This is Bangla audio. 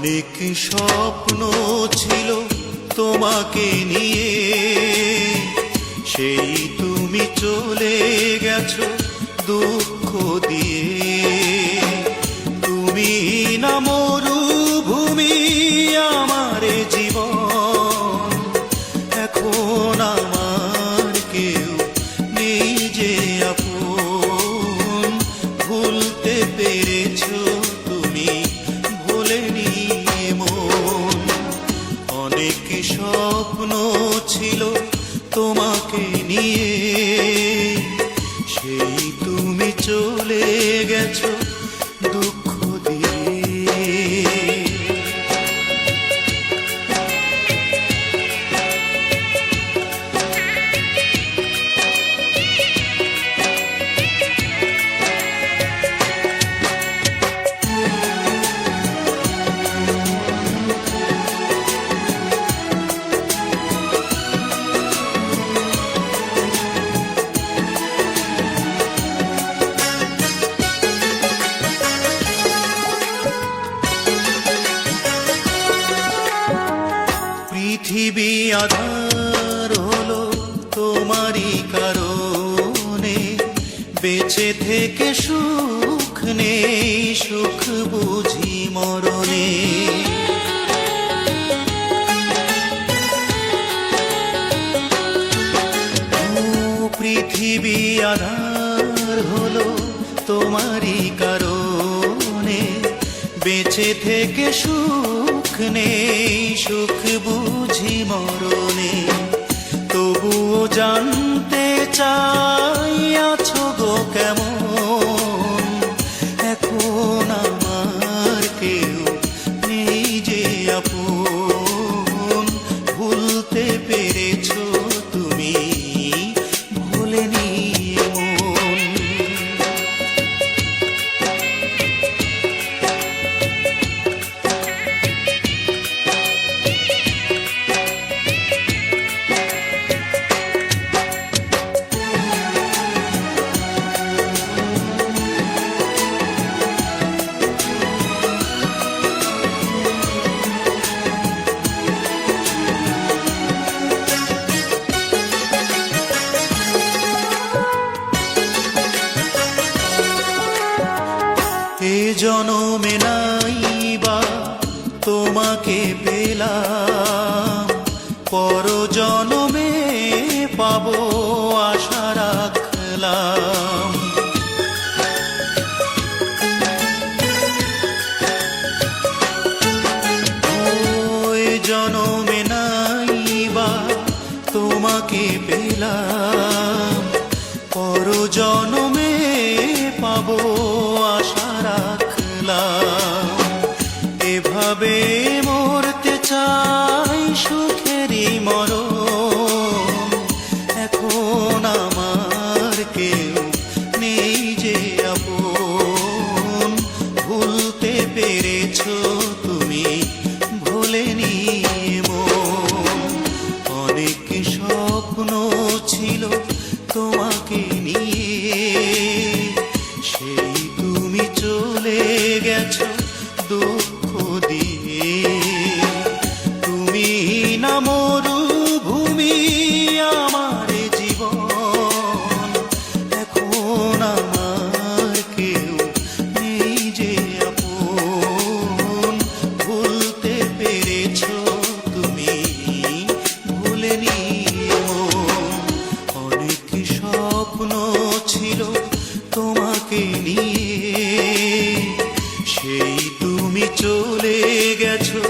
অনেক স্বপ্ন ছিল তোমাকে নিয়ে, সেই তুমি চলে গেছো দুঃখ দিয়ে। তুমি না মরুভূমি আমার জীবন, এখন আমার কেউ নেই যে আপন। ভুলতে পেরেছো তুমি, ভোলেনি মন। অনেক স্বপ্ন ছিল তোমাকে নিয়ে, সেই তুমি চলে গেছো দুঃখ দিয়ে। পৃথিবী আধার হলো তোমারই কারণে, বেঁচে থেকে সুখ নেই, সুখ বুঝি মরণে। পৃথিবী আধার হলো তোমারই কারণে, বেঁচে থেকে সুখ নেই, সুখ বুঝি মরণে। তবুও জানতে চাই আছো গো কেমন, এখন আমার কেউ নেই যে আপন। ভুলতে পেরেছো তুমি, ভোলেনি মন। এ জনমে নাই বা তোমাকে পেলাম, পর জনমে পাবো আশা রাখলাম। ওই জনমে নাই বা তোমাকে পেলাম, পর জনমে পাবো আশা রাখলাম। এভাবে মরতে চাই সুখেরই মরণ, এখন আমার কেউ নেই যে আপন। ভুলতে পেরেছো তুমি, ভোলেনি মন। অনেক স্বপ্ন ছিল তোমাকে নিয়ে, সেই তুমি চলে গেছো দুঃখ দিয়ে। তুমি না মরুভূমি আমার জীবন, এখন আমার কেউ নেই যে আপন। ভুলতে পেরেছো তুমি, ভুলেনি মন। অনেক স্বপ্ন ছিল তোমাকে নিয়ে, সেই তুমি চলে গেছো